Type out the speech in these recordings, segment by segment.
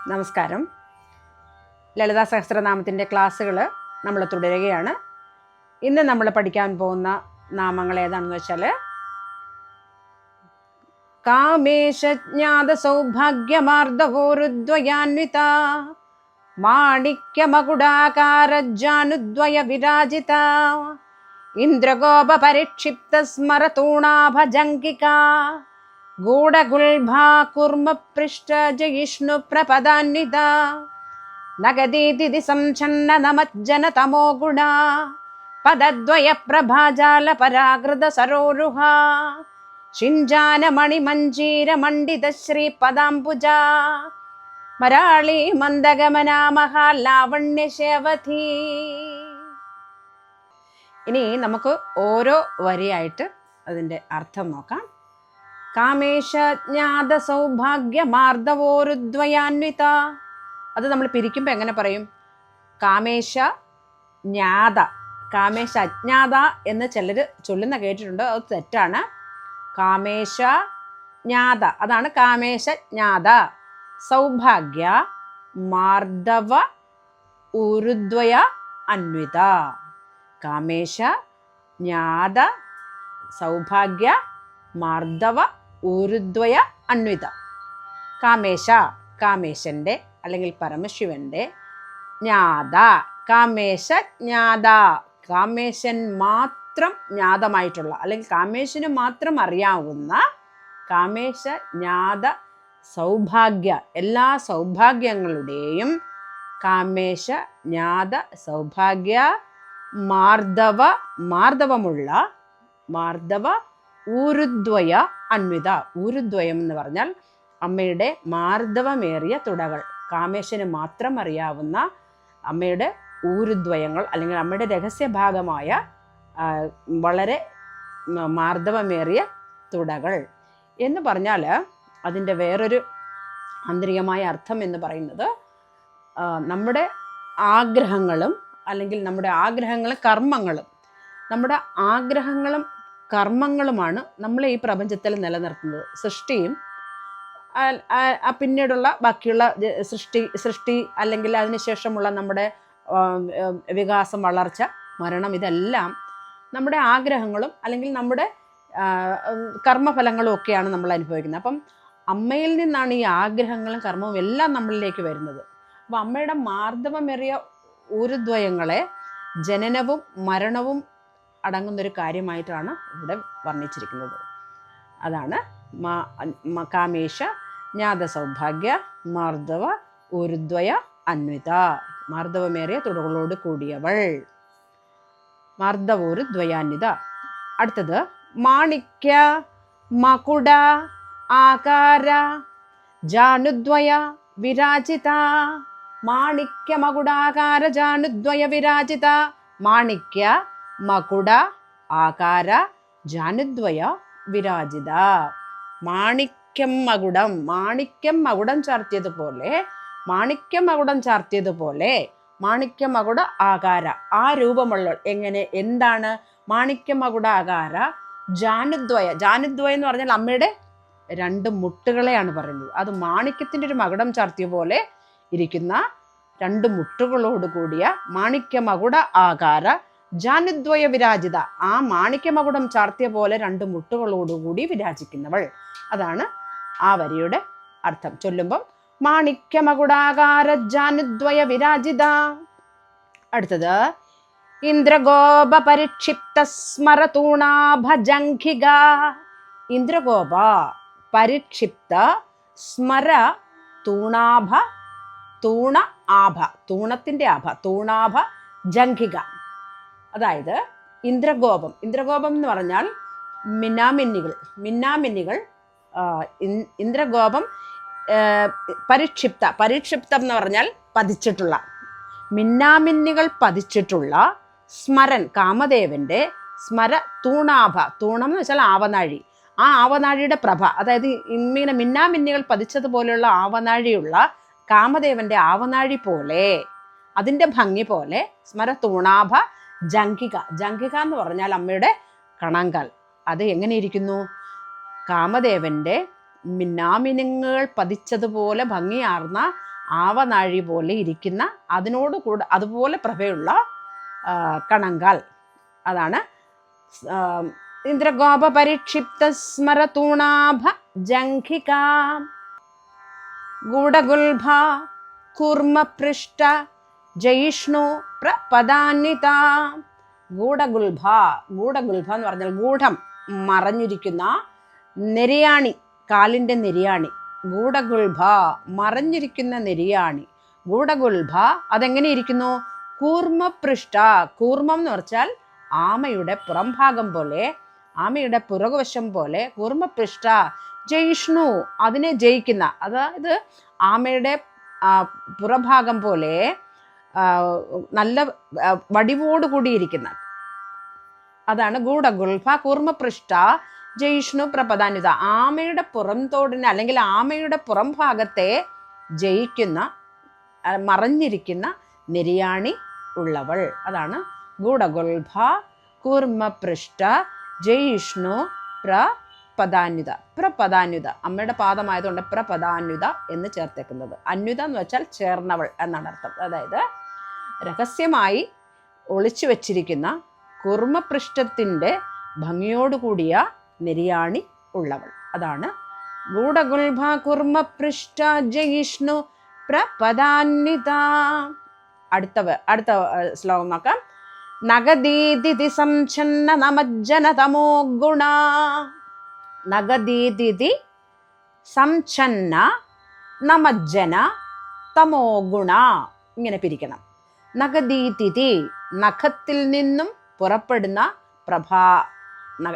നമസ്കാരം. ലളിതാ സഹസ്രനാമത്തിൻ്റെ ക്ലാസ്സുകൾ നമ്മൾ തുടരുകയാണ്. ഇന്ന് നമ്മൾ പഠിക്കാൻ പോകുന്ന നാമങ്ങൾ ഏതാണെന്ന് വെച്ചാൽ കാമേശജ്ഞാത സൗഭാഗ്യമാർദ്ദവോരുദ്വയാന്വിത മാണിക്യമകുടാകാരജാനുദ്വയ വിരാജിത ഇന്ദ്രഗോപ പരിക്ഷിപ്ത സ്മരതൂണാഭജംഗിക ഗൂഢഗുൽഭാ കുർമ പൃഷ്ട ജയിഷ്ണു പ്രപദാന്വിത നഗദീതി സംഛന്ന നമജ്ജന തമോ ഗുണ പദദ്വയ പ്രഭാജാല പരാകൃത സരോരുഹ ശിഞ്ചാന മണിമഞ്ജീര മണ്ഡിത ശ്രീ പദാംബുജ മരാളി മന്ദഗമന മഹാലാവണ്യ ശേവധി. ഇനി നമുക്ക് ഓരോ വരിയായിട്ട് അതിൻ്റെ അർത്ഥം നോക്കാം. കാമേശജ്ഞാത സൗഭാഗ്യ മാർദ്ദവോരുദ്വയാന്വിത, അത് നമ്മൾ പിരിക്കുമ്പോൾ എങ്ങനെ പറയും? കാമേശ ജ്ഞാത, കാമേശ അജ്ഞാത എന്ന് ചിലർ ചൊല്ലുന്ന കേട്ടിട്ടുണ്ട്, അത് തെറ്റാണ്. കാമേശ ജ്ഞാത, അതാണ് കാമേശ ജ്ഞാത. സൗഭാഗ്യ മാർദ്ദവ ഉരുദ്വയ അന്വിത. കാമേശ ജ്ഞാത സൗഭാഗ്യ മാർദ്ദവ ഊരുദ്വയ അന്വിത. കാമേശ, കാമേശൻ്റെ അല്ലെങ്കിൽ പരമശിവൻ്റെ. ജ്ഞാത, കാമേശ ജ്ഞാത, കാമേശൻ മാത്രം ജ്ഞാതമായിട്ടുള്ള അല്ലെങ്കിൽ കാമേശന് മാത്രം അറിയാവുന്ന കാമേശ ജ്ഞാത സൗഭാഗ്യ, എല്ലാ സൗഭാഗ്യങ്ങളുടെയും കാമേശ ജ്ഞാത സൗഭാഗ്യ മാർദ്ദവ, മാർദ്ദവമുള്ള മാർദ്ദവ ഊരുദ്വയ അന്വിത. ഊരുദ്വയം എന്ന് പറഞ്ഞാൽ അമ്മയുടെ മാർദ്ദവമേറിയ തുടകൾ, കാമേശന് മാത്രം അറിയാവുന്ന അമ്മയുടെ ഊരുദ്വയങ്ങൾ അല്ലെങ്കിൽ അമ്മയുടെ രഹസ്യഭാഗമായ വളരെ മാർദ്ദവമേറിയ തുടകൾ എന്ന് പറഞ്ഞാൽ അതിൻ്റെ വേറൊരു ആന്തരികമായ അർത്ഥം എന്ന് പറയുന്നത് നമ്മുടെ ആഗ്രഹങ്ങളും അല്ലെങ്കിൽ നമ്മുടെ ആഗ്രഹങ്ങളും കർമ്മങ്ങളും, നമ്മുടെ ആഗ്രഹങ്ങളും കർമ്മങ്ങളുമാണ് നമ്മളെ ഈ പ്രപഞ്ചത്തിൽ നിലനിർത്തുന്നത്. സൃഷ്ടിയും പിന്നീടുള്ള ബാക്കിയുള്ള സൃഷ്ടി അല്ലെങ്കിൽ അതിനുശേഷമുള്ള നമ്മുടെ വികാസം, വളർച്ച, മരണം, ഇതെല്ലാം നമ്മുടെ ആഗ്രഹങ്ങളും അല്ലെങ്കിൽ നമ്മുടെ കർമ്മഫലങ്ങളും ഒക്കെയാണ് നമ്മൾ അനുഭവിക്കുന്നത്. അപ്പം അമ്മയിൽ നിന്നാണ് ഈ ആഗ്രഹങ്ങളും കർമ്മവും എല്ലാം നമ്മളിലേക്ക് വരുന്നത്. അപ്പം അമ്മയുടെ മാർദ്ദവമേറിയ ഊരുദ്വയങ്ങളെ ജനനവും മരണവും അടങ്ങുന്നൊരു കാര്യമായിട്ടാണ് ഇവിടെ വർണ്ണിച്ചിരിക്കുന്നത്. അതാണ് കാമേശ ജ്ഞാത സൗഭാഗ്യ മാർദ്ദവ ഊരുദ്വയ അന്വിത. മാർദ്ദവമേറിയ തുടകളോട് കൂടിയവൾ, മാർദ്ദവോരുദ്വയാന്വിത. അടുത്തത് മാണിക്യ മകുട ആകാര ജാനുദ്വയ വിരാജിത. മാണിക്യ മകുടാകാര ജാനുദ്വയ വിരാജിത. മാണിക്യ മകുട ആകാര ജാനുദ്വയ വിരാജിത. മാണിക്യം മകുടം, മാണിക്യം മകുടം ചാർത്തിയതുപോലെ, മാണിക്യം മകുടം ചാർത്തിയതുപോലെ മാണിക്യ മകുട ആകാര, ആ രൂപമുള്ള എങ്ങനെ, എന്താണ് മാണിക്യ മകുട ആകാര ജാനുദ്വയ. ജാനുദ്വയ എന്ന് പറഞ്ഞാൽ അമ്മയുടെ രണ്ട് മുട്ടുകളെയാണ് പറയുന്നത്. അത് മാണിക്യത്തിൻ്റെ ഒരു മകുടം ചാർത്തിയ പോലെ ഇരിക്കുന്ന രണ്ട് മുട്ടുകളോട് കൂടിയ മാണിക്യ മകുട ആകാര ജാനുദ്വയ വിരാജിത. ആ മാണിക്യമകുടം ചാർത്തിയ പോലെ രണ്ട് മുട്ടുകളോടുകൂടി വിരാജിക്കുന്നവൾ. അതാണ് ആ വരിയുടെ അർത്ഥം. ചൊല്ലുമ്പം മാണിക്യമകുടാകാര ജാനുദ്വയ വിരാജിത. അടുത്തത് ഇന്ദ്രഗോപ പരിക്ഷിപ്ത സ്മരതൂണാഭജംഘിക. ഇന്ദ്രഗോപ പരിക്ഷിപ്ത സ്മര തൂണാഭ, തൂണ ആഭ, തൂണത്തിൻ്റെ ആഭ, തൂണാഭ ജംഘിക. അതായത് ഇന്ദ്രഗോപം, ഇന്ദ്രഗോപം എന്ന് പറഞ്ഞാൽ മിന്നാമിന്നികൾ, മിന്നാമിന്നികൾ. ഇന്ദ്രഗോപം പരിക്ഷിപ്ത, പരിക്ഷിപ്തം എന്ന് പറഞ്ഞാൽ പതിച്ചിട്ടുള്ള, മിന്നാമിന്നികൾ പതിച്ചിട്ടുള്ള സ്മരൻ, കാമദേവൻ്റെ സ്മര തൂണാഭ, തൂണം എന്ന് വെച്ചാൽ ആവനാഴി, ആ ആവനാഴിയുടെ പ്രഭ, അതായത് ഇങ്ങനെ മിന്നാമിന്നികൾ പതിച്ചതുപോലെയുള്ള ആവനാഴിയുള്ള കാമദേവൻ്റെ ആവനാഴി പോലെ, അതിൻ്റെ ഭംഗി പോലെ സ്മര തൂണാഭ ജംഘിക. ജംഘിക എന്ന് പറഞ്ഞാൽ അമ്മയുടെ കണങ്കാൽ. അത് എങ്ങനെ ഇരിക്കുന്നു? കാമദേവൻ്റെ മിന്നാമിനുങ്ങൾ പതിച്ചതുപോലെ ഭംഗിയാർന്ന ആവനാഴി പോലെ ഇരിക്കുന്ന അതിനോട് കൂടെ അതുപോലെ പ്രഭയുള്ള കണങ്കാൽ. അതാണ് ഇന്ദ്രഗോപ പരിക്ഷിപ്ത സ്മരതൂണാഭ ജംഘിക ഗൂഢഗുൽഭ കൂർമ്മപൃഷ്ട ജയിഷ്ണു പ്രപദാന്വിത. ഗൂഢഗുൽഭ, ഗൂഢഗുൽഭ എന്ന് പറഞ്ഞാൽ ഗൂഢം, മറഞ്ഞിരിക്കുന്ന, നെരിയാണി, കാലിൻ്റെ നെരിയാണി. ഗൂഢഗുൽഭ, മറഞ്ഞിരിക്കുന്ന നെരിയാണി. ഗൂഢഗുൽഭ അതെങ്ങനെ ഇരിക്കുന്നു? കൂർമ്മപൃഷ്ട, കൂർമ്മം എന്ന് വെച്ചാൽ ആമയുടെ പുറംഭാഗം പോലെ, ആമയുടെ പുറകുവശം പോലെ. കൂർമ്മപൃഷ്ട ജയിഷ്ണു, അതിനെ ജയിക്കുന്ന, അതായത് ആമയുടെ പുറഭാഗം പോലെ നല്ല വടിവോട് കൂടിയിരിക്കുന്ന, അതാണ് ഗൂഢഗുൽഭ. കൂർമ്മപൃഷ്ട ജയിഷ്ണു പ്രപദാന്വിത, ആമയുടെ പുറംതോടിനെ അല്ലെങ്കിൽ ആമയുടെ പുറം ഭാഗത്തെ ജയിക്കുന്ന, മറഞ്ഞിരിക്കുന്ന നെരിയാണി ഉള്ളവൾ. അതാണ് ഗൂഢഗുൽഭ കൂർമ്മപൃഷ്ട ജയിഷ്ണു പ്രപദാന്വിത. പ്രപദാന്വിത അമ്മയുടെ പാദമായതുകൊണ്ട് പ്രപദാന്വിത എന്ന് ചേർത്തേക്കുന്നത്. അന്വിത എന്ന് വെച്ചാൽ ചേർന്നവൾ എന്നാണ് അർത്ഥം. അതായത് രഹസ്യമായി ഒളിച്ചു വച്ചിരിക്കുന്ന കൂർമ്മപൃഷ്ഠത്തിൻ്റെ ഭംഗിയോടുകൂടിയ നെരിയാണി ഉള്ളവൾ. അതാണ് ഗൂഢഗുൽഭ കൂർമ്മപൃഷ്ട ജയിഷ്ണു പ്രപദാന്വിത. അടുത്ത ശ്ലോകം നോക്കാം. നഗദീതി സംഛന്ന നമജ്ജന തമോ ഗുണ. നഗദീതി സംഛന്ന നമജ്ജന തമോ ഗുണ, ഇങ്ങനെ പിരിക്കണം. നഗദീതി, നഖത്തിൽ നിന്നും പുറപ്പെടുന്ന പ്രഭാ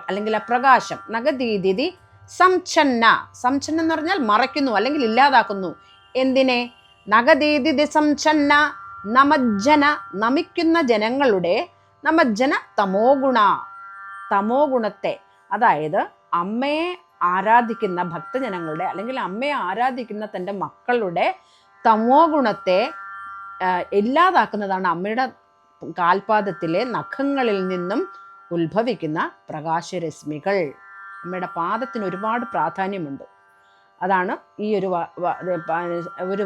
അല്ലെങ്കിൽ പ്രകാശം. നഗദീതി സംഛന്ന, സംഛന്ന എന്ന് പറഞ്ഞാൽ മറയ്ക്കുന്നു അല്ലെങ്കിൽ ഇല്ലാതാക്കുന്നു. എന്തിനെ? നഗദീതി സംഛന്ന നമജ്ജന, നമിക്കുന്ന ജനങ്ങളുടെ, നമജ്ജന തമോ ഗുണ, തമോ ഗുണത്തെ, അതായത് അമ്മയെ ആരാധിക്കുന്ന ഭക്തജനങ്ങളുടെ അല്ലെങ്കിൽ അമ്മയെ ആരാധിക്കുന്ന തൻ്റെ മക്കളുടെ തമോ ഗുണത്തെ ഇല്ലാതാക്കുന്നതാണ് അമ്മയുടെ കാൽപാദത്തിലെ നഖങ്ങളിൽ നിന്നും ഉത്ഭവിക്കുന്ന പ്രകാശരശ്മികൾ. അമ്മയുടെ പാദത്തിന് ഒരുപാട് പ്രാധാന്യമുണ്ട്. അതാണ് ഈ ഒരു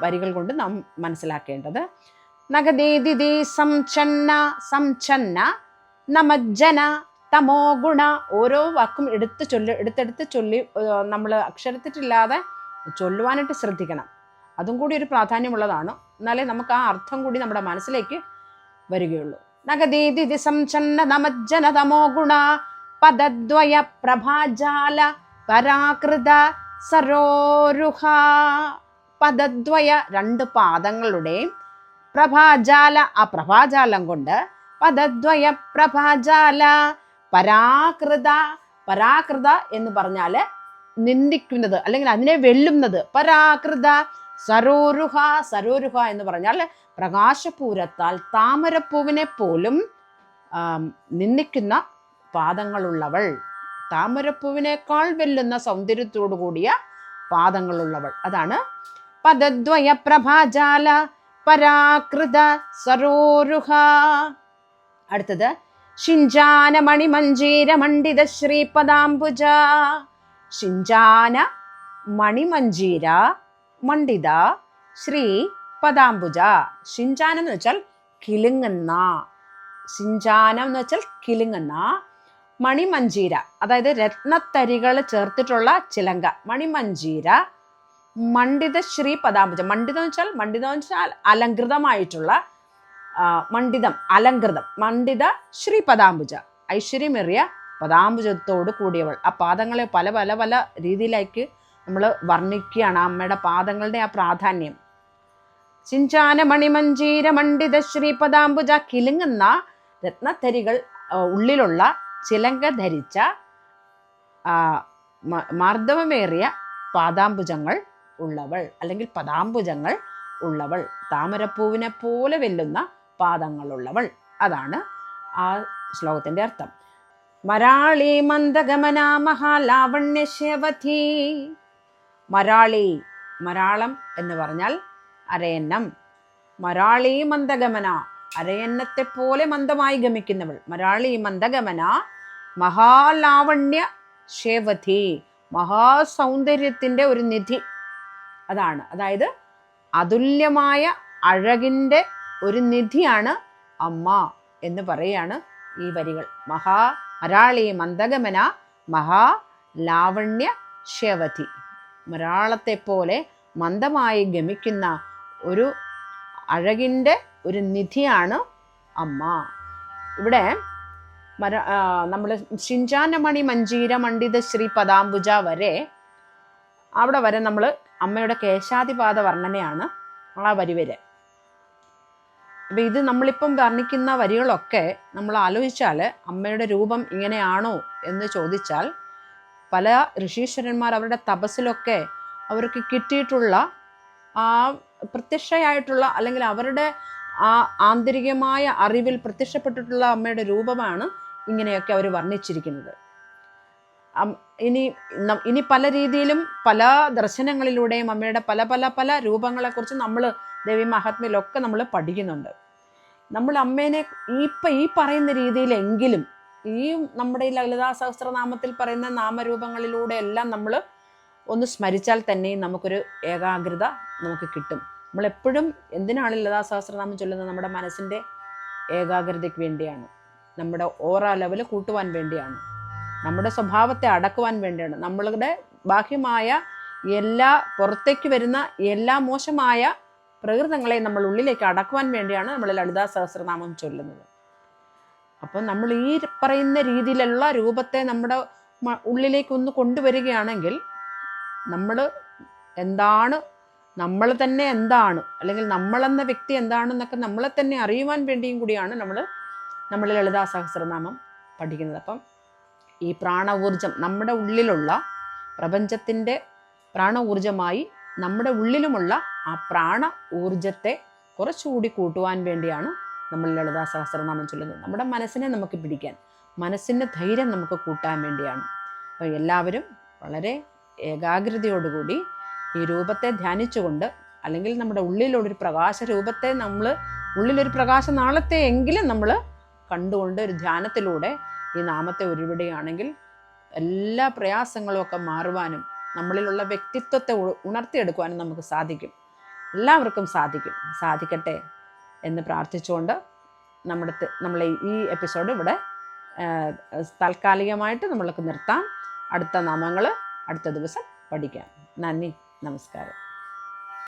വരികൾ കൊണ്ട് നാം മനസ്സിലാക്കേണ്ടത്. നഗദേതി സംഛന്ന, സംഛന്ന നമജ്ജന തമോ ഗുണ. ഓരോ വാക്കും എടുത്തെടുത്ത് ചൊല്ലി നമ്മൾ അക്ഷരത്തിട്ടില്ലാതെ ചൊല്ലുവാനായിട്ട് ശ്രദ്ധിക്കണം. അതും കൂടി ഒരു പ്രാധാന്യമുള്ളതാണ്. എന്നാലേ നമുക്ക് ആ അർത്ഥം കൂടി നമ്മുടെ മനസ്സിലേക്ക് വരികയുള്ളൂ. നഗദേതി സംഛന്ന നമജ്ജന തമോ ഗുണ പദദ്വയ പ്രഭാജാല പരാകൃത സരോരുഹ. പദദ്വയ, രണ്ട് പാദങ്ങളുടെ, പ്രഭാജാല, ആ പ്രഭാജാലം കൊണ്ട്, പദദ്വയ പ്രഭാജാല പരാകൃത. പരാകൃത എന്ന് പറഞ്ഞാൽ നിന്ദിക്കുന്നത് അല്ലെങ്കിൽ അതിനെ വെല്ലുന്നത്. പരാകൃത സരോരുഹ. സരോരുഹ എന്ന് പറഞ്ഞാൽ പ്രകാശപൂരത്താൽ താമരപ്പൂവിനെ പോലും നിന്ദിക്കുന്ന പാദങ്ങളുള്ളവൾ. താമരപ്പൂവിനേക്കാൾ വെല്ലുന്ന സൗന്ദര്യത്തോടു കൂടിയ പാദങ്ങളുള്ളവൾ. അതാണ് പദദ്വയ പ്രഭാജാല പരാകൃത സരോരുഹ. അടുത്തത് ശിഞ്ചാന മണിമഞ്ജീര മണ്ഡിത ശ്രീപദാംബുജ. ശിഞ്ചാന മണിമഞ്ജീര മണ്ഡിത ശ്രീ പദാംബുജ. ശിഞ്ചാനം എന്ന് വെച്ചാൽ കിലുങ്ങുന്ന, ശിഞ്ചാനം എന്ന് വെച്ചാൽ കിലുങ്ങുന്ന. മണിമഞ്ജീര അതായത് രത്നത്തരികൾ ചേർത്തിട്ടുള്ള ചിലങ്ക, മണിമഞ്ജീര. മണ്ഡിത ശ്രീ പദാംബുജം. മണ്ഡിതം എന്ന് വെച്ചാൽ അലങ്കൃതമായിട്ടുള്ള, മണ്ഡിതം അലങ്കൃതം. മണ്ഡിത ശ്രീ പദാംബുജ, ഐശ്വര്യമേറിയ പദാംബുജത്തോട് കൂടിയവൾ. ആ പാദങ്ങളെ പല പല പല രീതിയിലേക്ക് നമ്മൾ വർണ്ണിക്കുകയാണ് അമ്മയുടെ പാദങ്ങളുടെ ആ പ്രാധാന്യം. ചിഞ്ചാന മണിമഞ്ജീര മണ്ഡിത ശ്രീ പദാംബുജ. കിലുങ്ങുന്ന രത്നത്തരികൾ ഉള്ളിലുള്ള ചിലങ്ക ധരിച്ച മാർദ്ദവമേറിയ പാദാംബുജങ്ങൾ ഉള്ളവൾ അല്ലെങ്കിൽ പദാംബുജങ്ങൾ ഉള്ളവൾ. താമരപ്പൂവിനെ പോലെ വെല്ലുന്ന പാദങ്ങളുള്ളവൾ. അതാണ് ആ ശ്ലോകത്തിൻ്റെ അർത്ഥം. മരാളി മന്ദഗമന മഹാലാവണ്യശേവധി. മരാളി, മരാളം എന്ന് പറഞ്ഞാൽ അരയന്നം. മരാളി മന്ദഗമന, അരയന്നത്തെ പോലെ മന്ദമായി ഗമിക്കുന്നവൾ. മരാളി മന്ദഗമന മഹാലാവണ്യ ശേവധി, മഹാസൗന്ദര്യത്തിൻ്റെ ഒരു നിധി. അതാണ്, അതായത് അതുല്യമായ അഴകിൻ്റെ ഒരു നിധിയാണ് അമ്മ എന്ന് പറയാണ് ഈ വരികൾ. മരാളി മന്ദഗമന മഹാലാവണ്യ ശവതി. മരാളത്തെ പോലെ മന്ദമായി ഗമിക്കുന്ന ഒരു അഴകിൻ്റെ ഒരു നിധിയാണ് അമ്മ. ഇവിടെ നമ്മൾ ശിഞ്ചാനമണി മഞ്ജീര മണ്ഡിത ശ്രീ പദാംബുജ വരെ അവിടെ വരെ നമ്മൾ അമ്മയുടെ കേശാതിപാത വർണ്ണനയാണ് ആ വരി വരെ. അപ്പം ഇത് നമ്മളിപ്പം വർണ്ണിക്കുന്ന വരികളൊക്കെ നമ്മൾ ആലോചിച്ചാൽ അമ്മയുടെ രൂപം ഇങ്ങനെയാണോ എന്ന് ചോദിച്ചാൽ പല ഋഷീശ്വരന്മാർ അവരുടെ തപസ്സിലൊക്കെ അവർക്ക് കിട്ടിയിട്ടുള്ള ആ പ്രത്യക്ഷയായിട്ടുള്ള അല്ലെങ്കിൽ അവരുടെ ആ ആന്തരികമായ അറിവിൽ പ്രത്യക്ഷപ്പെട്ടിട്ടുള്ള അമ്മയുടെ രൂപമാണ് ഇങ്ങനെയൊക്കെ അവർ വർണ്ണിച്ചിരിക്കുന്നത്. ഇനി പല രീതിയിലും പല ദർശനങ്ങളിലൂടെയും അമ്മയുടെ പല പല പല രൂപങ്ങളെക്കുറിച്ച് നമ്മൾ ദേവി മഹാത്മ്യയിലൊക്കെ നമ്മൾ പഠിക്കുന്നുണ്ട്. നമ്മൾ അമ്മേനെ ഈ പറയുന്ന രീതിയിലെങ്കിലും ഈ നമ്മുടെ ഈ ലളിതാ സഹസ്രനാമത്തിൽ പറയുന്ന നാമരൂപങ്ങളിലൂടെ എല്ലാം നമ്മൾ ഒന്ന് സ്മരിച്ചാൽ തന്നെ നമുക്കൊരു ഏകാഗ്രത നമുക്ക് കിട്ടും. നമ്മളെപ്പോഴും എന്തിനാണ് ലളിതാ സഹസ്രനാമം ചൊല്ലുന്നത്? നമ്മുടെ മനസ്സിൻ്റെ ഏകാഗ്രതയ്ക്ക് വേണ്ടിയാണ്, നമ്മുടെ ഓറ ലെവൽ കൂട്ടുവാൻ വേണ്ടിയാണ്, നമ്മുടെ സ്വഭാവത്തെ അടക്കുവാൻ വേണ്ടിയാണ്, നമ്മളുടെ ബാഹ്യമായ എല്ലാ പുറത്തേക്ക് വരുന്ന എല്ലാ മോശമായ പ്രകൃതങ്ങളെ നമ്മൾ ഉള്ളിലേക്ക് അടക്കുവാൻ വേണ്ടിയാണ് നമ്മൾ ലളിതാ സഹസ്രനാമം ചൊല്ലുന്നത്. അപ്പം നമ്മൾ ഈ പറയുന്ന രീതിയിലുള്ള രൂപത്തെ നമ്മുടെ ഉള്ളിലേക്ക് ഒന്ന് കൊണ്ടുവരികയാണെങ്കിൽ നമ്മൾ എന്താണ്, നമ്മൾ തന്നെ എന്താണ്, അല്ലെങ്കിൽ നമ്മളെന്ന വ്യക്തി എന്താണെന്നൊക്കെ നമ്മളെ തന്നെ അറിയുവാൻ വേണ്ടിയും കൂടിയാണ് നമ്മൾ ലളിതാ സഹസ്രനാമം പഠിക്കുന്നത്. അപ്പം ഈ പ്രാണ ഊർജം നമ്മുടെ ഉള്ളിലുള്ള പ്രപഞ്ചത്തിൻ്റെ പ്രാണ ഊർജമായി നമ്മുടെ ഉള്ളിലുമുള്ള ആ പ്രാണ ഊർജത്തെ കുറച്ചുകൂടി കൂട്ടുവാൻ വേണ്ടിയാണ് നമ്മൾ ലളിതാ സഹസ്രനാമം ചൊല്ലുന്നത്. നമ്മുടെ മനസ്സിനെ നമുക്ക് പിടിക്കാൻ, മനസ്സിൻ്റെ ധൈര്യം നമുക്ക് കൂട്ടാൻ വേണ്ടിയാണ്. അപ്പോൾ എല്ലാവരും വളരെ ഏകാഗ്രതയോടുകൂടി ഈ രൂപത്തെ ധ്യാനിച്ചുകൊണ്ട്, അല്ലെങ്കിൽ നമ്മുടെ ഉള്ളിലൊരു പ്രകാശ രൂപത്തെ ഉള്ളിലൊരു പ്രകാശ നാളത്തെ എങ്കിലും നമ്മൾ കണ്ടുകൊണ്ട് ഒരു ധ്യാനത്തിലൂടെ ഈ നാമത്തെ ഉരുവിടുകയാണെങ്കിൽ എല്ലാ പ്രയാസങ്ങളും ഒക്കെ മാറുവാനും നമ്മളിലുള്ള വ്യക്തിത്വത്തെ ഉണർത്തിയെടുക്കുവാനും നമുക്ക് സാധിക്കും. എല്ലാവർക്കും സാധിക്കട്ടെ എന്ന് പ്രാർത്ഥിച്ചുകൊണ്ട് നമ്മളെ ഈ എപ്പിസോഡ് ഇവിടെ താൽക്കാലികമായിട്ട് നമ്മൾക്ക് നിർത്താം. അടുത്ത നാമങ്ങൾ അടുത്ത ദിവസം പഠിക്കാം. നന്ദി, നമസ്കാരം.